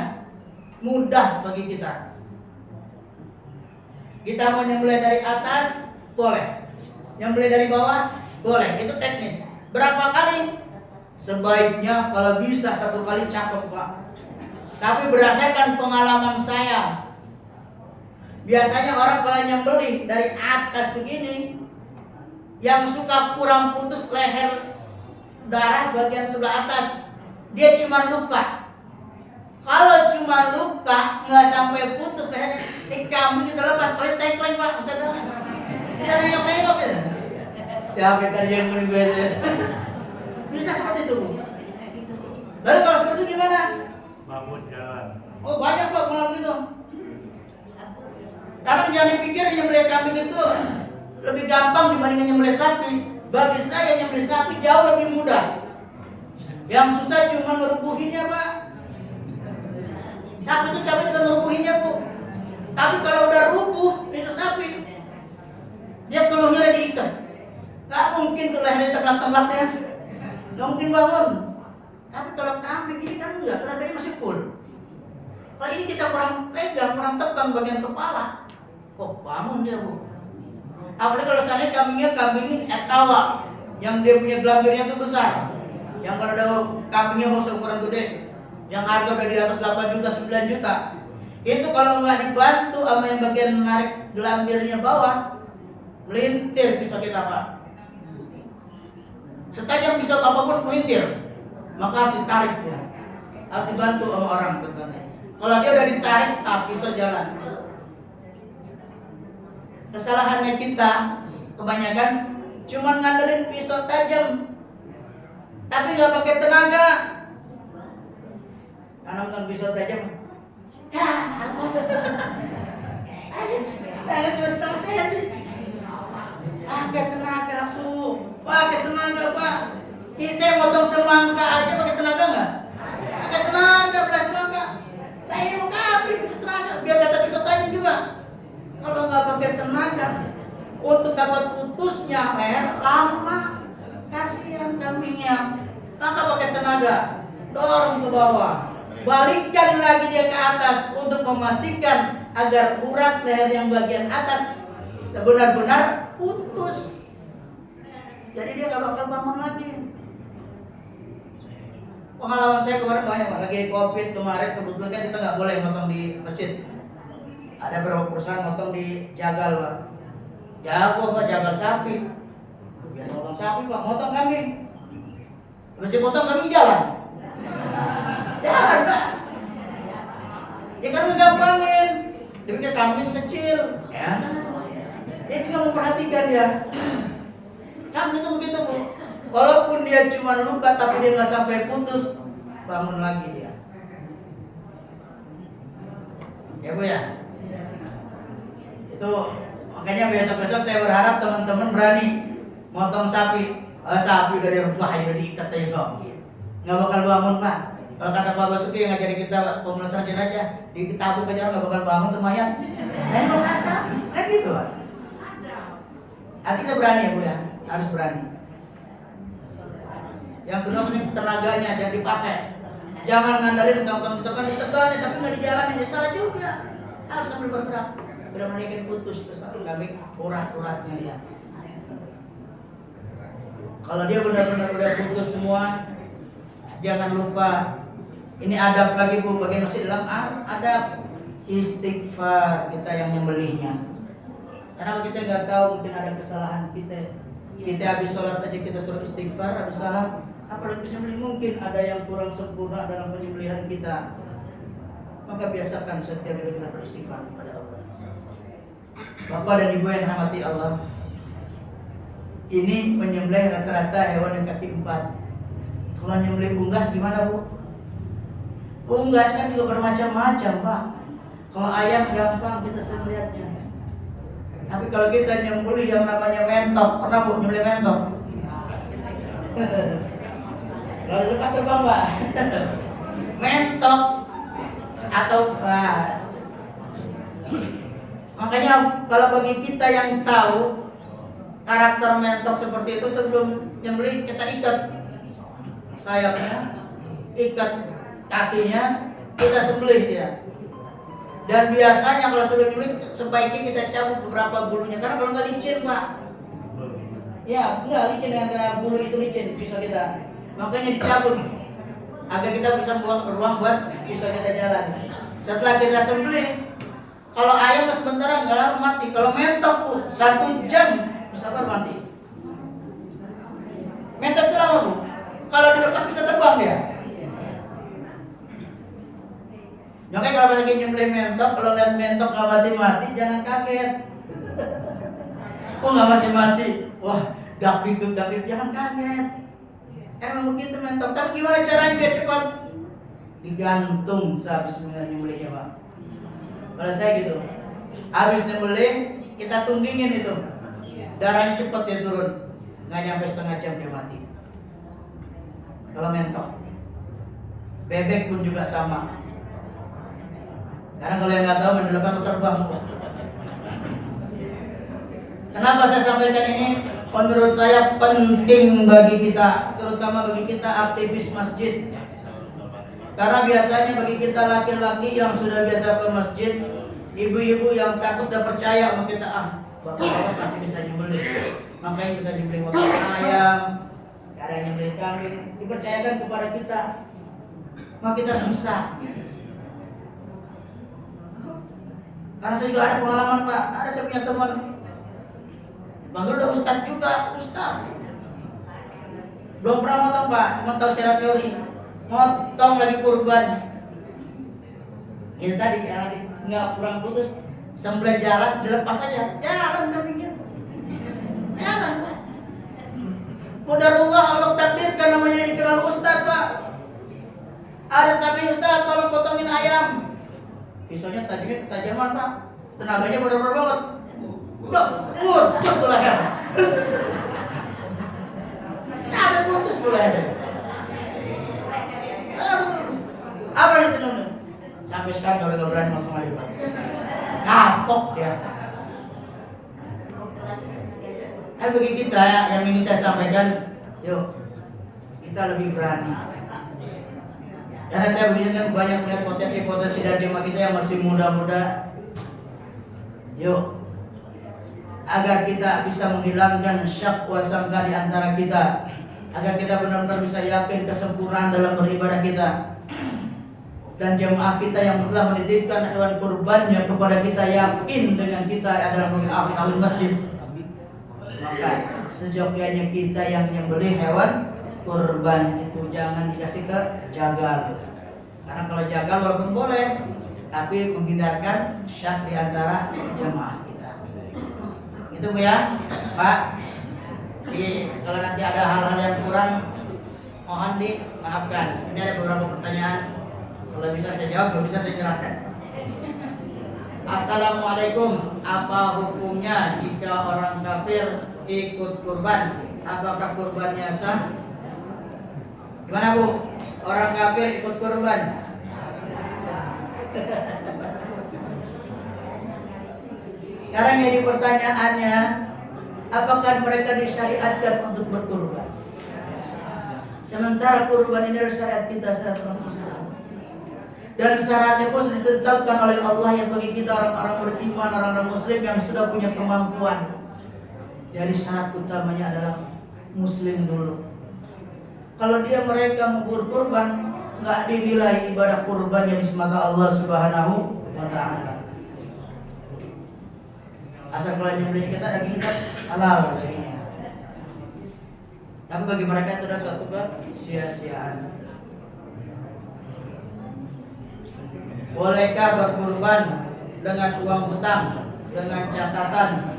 mudah bagi kita. Kita mau nyembelih dari atas, boleh. Nyembelih dari bawah, boleh. Itu teknis. Berapa kali? Sebaiknya kalau bisa 1 kali cakep Pak. Tapi berdasarkan pengalaman saya, biasanya orang kalau nyembelih dari atas begini, yang suka kurang putus leher darah bagian sebelah atas, dia cuma luka. Kalau cuma luka nggak sampai putus lehernya, kambing kita lepas paling tengkleng Pak, bisa nengok ya. Siapa tadi yang menunggu aja? Bisa seperti itu. Lalu kalau seperti itu gimana? Mamut jalan. Oh banyak Pak malam gitu. Karena jangan dipikir nyembelih kambing itu lebih gampang dibandingkan nyembelih sapi. Bagi saya nyembelih sapi jauh lebih mudah. Yang susah cuma ngerubuhinnya Pak. Sapi itu capek cuma ngerubuhinnya Bu. Tapi kalau udah rubuh itu sapi, dia keluhnya udah diikat. Gak mungkin tuh lehernya teklak-teklak dia, gak mungkin bangun. Tapi kalau kambing ini kan enggak, tenaganya masih full. Kalau ini kita kurang pegang, kurang tekan bagian kepala, kok bangun dia Bu. Apalagi kalau misalnya kambing etawa, yang dia punya gelambirnya tuh besar. Yang kalau ada kambingnya mau seukuran gede, yang harga udah di atas 8 juta, 9 juta. Itu kalau nggak dibantu sama yang bagian menarik gelambirnya bawah, melintir pisau kita Pak. Setajam pisau apapun melintir, maka harus ditarik ya. Harus dibantu sama orang tentunya. Kalau dia udah ditarik, pisau jalan. Kesalahannya kita kebanyakan cuma ngandelin pisau tajam, tapi nggak pakai tenaga. Karena nonton pisau tajam, ya, tangan cuma setengah senti. Pakai tenaga bu, pakai tenaga pak. Kita motong semangka aja pakai tenaga nggak? Pakai tenaga, belah semangka. Saya ini mau kambing pakai tenaga, biar kata pisau tajam juga. Kalau nggak pakai tenaga, untuk dapat putusnya leher lama, kasihan kambingnya. Maka pakai tenaga, dorong ke bawah, balikkan lagi dia ke atas untuk memastikan agar urat leher yang bagian atas sebenar-benar putus. Jadi dia nggak bakal bangun lagi. Pengalaman saya kemarin banyak, Pak. Lagi COVID kemarin kebetulan kan kita nggak boleh motong di masjid. Ada beberapa perusahaan motong di jagal, Pak. Jago apa? Jagal sapi. Biasa motong sapi, Pak. Motong kambing. Habis dipotong kambing jalan. Jalan, Pak. Ya kan ngegampangin. Dia pikir kambing kecil. Ya, dia juga memperhatikan ya. Kambing itu begitu, Bu. Walaupun dia cuma luka tapi dia nggak sampai putus, bangun lagi dia. Ya Bu ya. Itu makanya besok-besok saya berharap teman-teman berani motong sapi. Sapi udah dirubah aja, udah diikat aja kok. Nggak bakal bangun Pak. Kalau kata Pak Basuki yang ngajari kita pemulasaran jenazah, ditabuk aja nggak bakal bangun tuh mayat. Nah ini bakal sapi, kan gitu Pak. Artinya kita berani ya Bu ya, harus berani. Yang kedua penting tenaganya jangan dipakai. Jangan ngandalin mentang-mentang itu kan ditekan tapi nggak dijalanin, ya salah juga. Harus sambil bergerak. Sudah mereka putus besar kambing urat-uratnya dia. Kalau dia benar-benar udah putus semua, jangan lupa ini adab lagi Bu, bagian masih dalam adab istighfar kita yang nyembelihnya. Karena kita nggak tahu mungkin ada kesalahan kita. Kita habis sholat aja kita suruh istighfar, habis salam, apalagi penyembelih mungkin ada yang kurang sempurna dalam penyembelihan kita. Maka biasakan setiap kali kita beristighfar kepada Allah. Bapak dan Ibu yang dirahmati Allah, ini penyembelih rata-rata hewan yang kaki 4. Kalau nyembelih unggas gimana Bu? Unggas kan juga bermacam-macam Pak. Kalau ayam gampang kita sering lihatnya. Tapi kalau kita nyembelih yang namanya mentok, pernah Bu nyembelih mentok? Kalau lepas terbang Pak. Mentok atau makanya kalau bagi kita yang tahu karakter mentok seperti itu, sebelum nyembelih kita ikat sayapnya, ikat kakinya, kita sembelih dia. Dan biasanya kalau sebelum nyembelih sebaiknya kita cabut beberapa bulunya, karena kalau nggak licin Pak. Ya nggak licin, karena bulu itu licin pisau kita. Makanya dicabut agar kita bisa buang ruang buat pisau kita jalan. Setelah kita sembelih, kalau ayam sebentar nggak lama mati. Kalau mentok Bu 1 jam sabar mati. Mentok itu lama Bu. Kalau dilepas bisa terbang dia. Makanya kalau lagi nyembelih mentok, kalau lihat mentok nggak mati-mati jangan kaget. Oh nggak mati-mati, wah dakdikduk jangan kaget. Emang begitu mentok. Tapi gimana caranya biar cepat? Digantung sehabis nyembelihnya Pak. Kalau saya gitu, habis nyembelih kita tunggingin itu, darahnya cepat dia turun, nggak nyampe setengah jam dia mati. Kalau mentok, bebek pun juga sama. Karena kalau yang nggak tahu mendalam terbang. Kenapa saya sampaikan ini? Menurut saya penting bagi kita, terutama bagi kita aktivis masjid. Karena biasanya bagi kita laki-laki yang sudah biasa ke masjid, ibu-ibu yang takut dan percaya sama kita, bapak-bapak pasti bisa nyembelih. Makanya kita nyembelih motor ayam, ada yang nyembelih kambing, dipercayakan kepada kita. Maka kita susah. Karena saya juga ada pengalaman Pak, ada saya punya teman, dipanggil udah ustad juga, ustad. Belum pernah motong Pak, cuma tahu secara teori. Motong lagi kurban. Ini tadi nggak kurang putus, sembelih jalan dilepas aja, jalan kambingnya, jalan Pak. Qadarullah Allah takdirkan namanya di Ustaz, tolong potongin ayam. Pisaunya tajamnya ketajaman Pak, tenaganya benar-benar banget. Udah, tuh leher. Sampai putus lehernya. Apa itu Nunu? Sampai sekarang gak berani ngomong lagi Pak. Kapok dia. Tapi bagi kita yang ini saya sampaikan, yuk kita lebih berani. Karena saya begini kan banyak melihat potensi-potensi dari jemaah kita yang masih muda-muda. Yuk, agar kita bisa menghilangkan syak wa sangka di antara kita, agar kita benar-benar bisa yakin kesempurnaan dalam beribadah kita. Dan jemaah kita yang telah menitipkan hewan kurbannya kepada kita yakin dengan kita adalah ahli masjid. Maka sejogjanya kita yang menyembelih hewan kurban itu jangan dikasih ke jagal. Karena kalau jagal walaupun boleh, tapi menghindarkan syak di antara jemaah kita. Gitu Bu ya, Pak. Jadi kalau nanti ada hal-hal yang kurang, mohon dimaafkan. Ini ada beberapa pertanyaan. Kalau bisa saya jawab, kalau bisa saya jelaskan. Assalamualaikum. Apa hukumnya jika orang kafir ikut kurban? Apakah kurbannya sah? Gimana Bu? Orang kafir ikut kurban? Sekarang jadi pertanyaannya, apakah mereka disyariatkan untuk berkurban? Sementara kurban ini adalah syariat kita, syariat orang Islam. Dan syaratnya pun ditetapkan oleh Allah yang bagi kita orang-orang beriman, orang-orang muslim yang sudah punya kemampuan. Jadi syarat utamanya adalah muslim dulu. Kalau mereka mau kurban, nggak dinilai ibadah kurbannya di semata Allah Subhanahu wa Ta'ala. Asal kalau nyembelih kita daging kita halal dagingnya. Tapi bagi mereka itu adalah suatu sia-siaan. Bolehkah berkurban dengan uang hutang dengan catatan?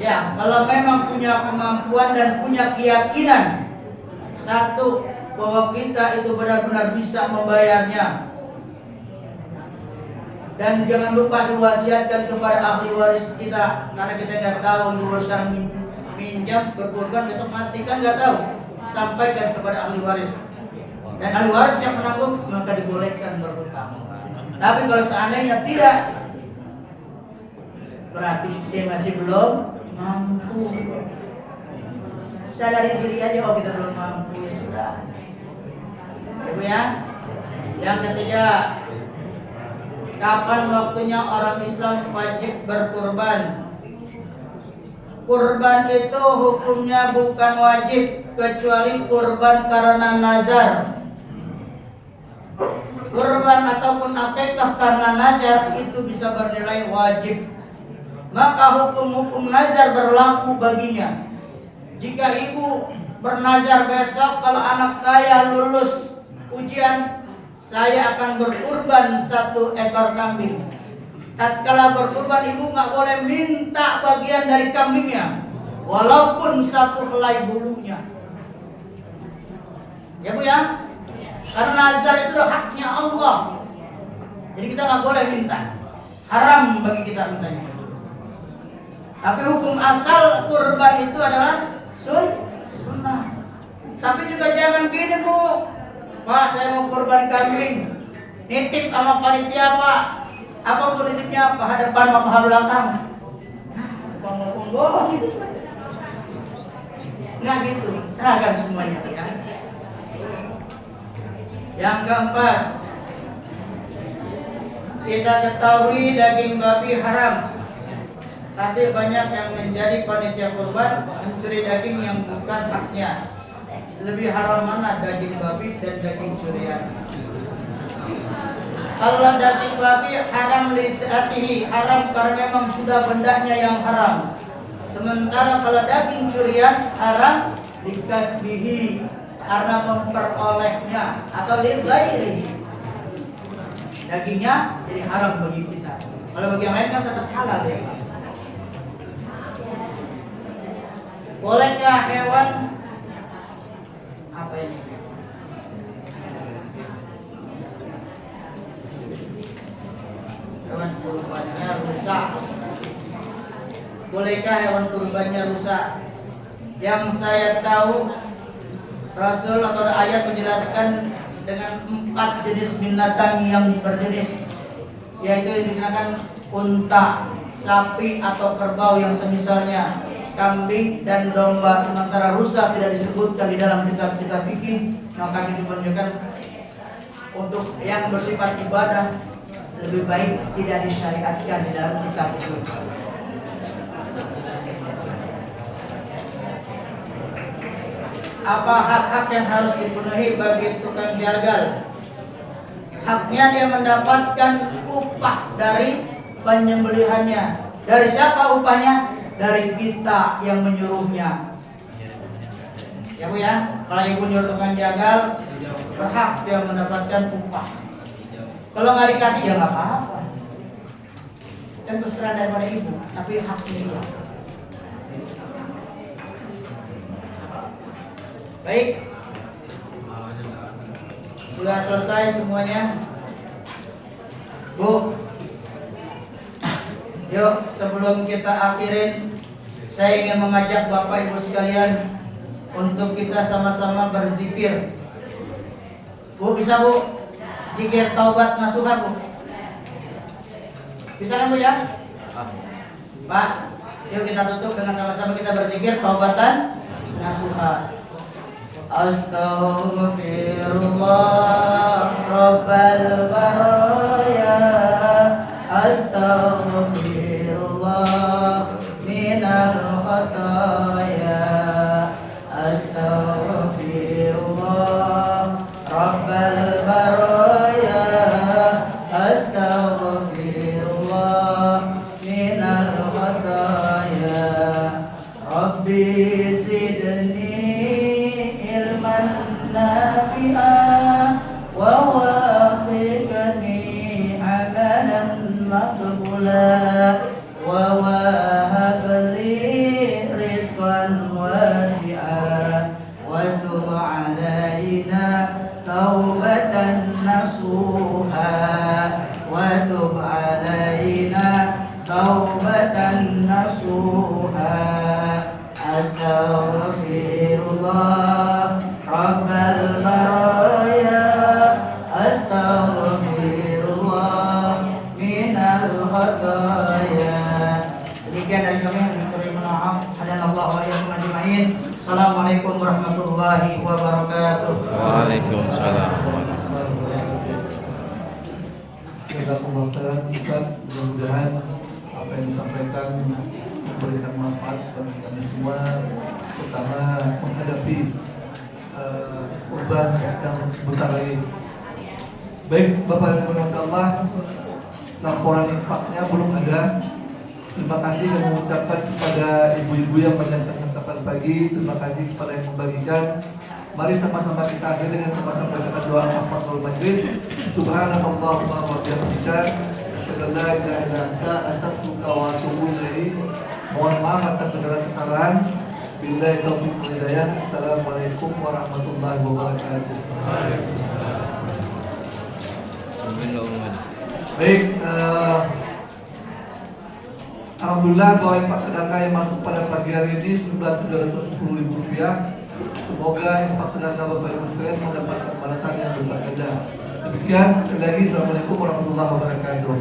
Ya, kalau memang punya kemampuan dan punya keyakinan, satu, bahwa kita itu benar-benar bisa membayarnya. Dan jangan lupa diwasiatkan kepada ahli waris kita, karena kita nggak tahu kalau sekarang minjam berkurban besok mati kan nggak tahu. Sampaikan kepada ahli waris. Dan ahli waris yang menanggung maka dibolehkan berhutang. Tapi kalau seandainya tidak, berarti dia masih belum mampu. Sadari diri aja kalau kita belum mampu, ya sudah. Ibu ya. Yang ketiga, kapan waktunya orang Islam wajib berkurban? Kurban itu hukumnya bukan wajib kecuali kurban karena nazar. Kurban ataupun akikah karena nazar itu bisa bernilai wajib. Maka hukum-hukum nazar berlaku baginya. Jika ibu bernazar besok kalau anak saya lulus ujian, saya akan berkurban 1 ekor kambing. Tatkala berkurban ibu nggak boleh minta bagian dari kambingnya, walaupun 1 helai bulunya. Ya Bu ya, karena nazar itu haknya Allah. Jadi kita nggak boleh minta, haram bagi kita mintanya. Tapi hukum asal kurban itu adalah sunnah. Tapi juga jangan gini Bu, Pak saya mau kurban kambing, nitip sama panitia Pak. Apa Bu nitipnya? Paha depan sama paha belakang. Ngomong bohong gitu. Nggak gitu, seragam semuanya ya. Yang keempat, kita ketahui daging babi haram. Tapi banyak yang menjadi panitia kurban mencuri daging yang bukan haknya. Lebih haram mana daging babi dan daging curian? Kalau daging babi haram li'atihi, haram karena memang sudah bendanya yang haram. Sementara kalau daging curian haram likasbihi, karena memperolehnya atau lighairihi. Dagingnya jadi haram bagi kita. Kalau bagi yang lain kan tetap halal ya. Bolehkah hewan apa ini? bolehkah hewan kurbannya rusak? Yang saya tahu Rasul atau ayat menjelaskan dengan 4 jenis binatang yang berjenis, yaitu digunakan unta, sapi atau kerbau yang semisalnya, kambing dan domba. Sementara rusa tidak disebutkan di dalam kitab-kitab fikih, maka ini menunjukkan untuk yang bersifat ibadah lebih baik tidak disyariatkan di dalam kitab itu. Apa hak-hak yang harus dipenuhi bagi tukang jagal? Haknya dia mendapatkan upah dari penyembelihannya. Dari siapa upahnya? Dari kita yang menyuruhnya. Ya Bu ya, kalau ibu nyuruh tukang jagal, berhak dia mendapatkan upah. Kalau nggak dikasih ya nggak apa-apa. Kan terserah daripada ibu, tapi haknya dia. Baik, sudah selesai semuanya, Bu. Yuk, sebelum kita akhirin, saya ingin mengajak Bapak Ibu sekalian untuk kita sama-sama berzikir. Bu, bisa Bu? Zikir taubat nasuha Bu. Bisa kan Bu ya? Pak, yuk kita tutup dengan sama-sama kita berzikir taubatan nasuha. Astaghfirullah Rabbal baraya, astaghfirullah minal khataya, astaghfirullah Rabbal baraya, astaghfirullah minal khataya. Rabbi zidni nafi'ah wa wafiqni amalan maqbula wa wahab li rizqan wasi'a wa tub alaina taubatan nasuha wa tub alaina taubatan nasuha. Astaghfirullah Rabbal baraya, astaghfirullah minal khataya. Demikian dari kami yang diberi maaf. Hadanallahu wa iyyakum ajma'in. Assalamualaikum warahmatullahi wabarakatuh. Waalaikumsalam. Jazakumullah khairan Ustaz. Mudah-mudahan apa yang disampaikan memberikan manfaat bagi kami semua, terutama menghadapi kurban yang besar lagi. Baik Bapak Ibu yang Allah, laporan infaknya belum ada. Terima kasih dan mengucapkan kepada ibu-ibu yang menyampaikan kapan pagi. Terima kasih kepada yang membagikan. Mari sama-sama kita akhiri dengan sama-sama baca doa kafaratul majlis. Subhanallahumma wa bihamdika, asyhadu an la ilaha illa anta, astaghfiruka wa atubu ilaik. Mohon maaf atas segala kesalahan. Billahi taufiq wal hidayah. Assalamualaikum warahmatullahi wabarakatuh. Baik, alhamdulillah doa infak sedekah yang masuk pada pagi hari ini sejumlah Rp710.000. Semoga infak sedekah Bapak Ibu sekalian mendapatkan balasan yang berlipat ganda. Demikian, sekali lagi Assalamualaikum warahmatullahi wabarakatuh.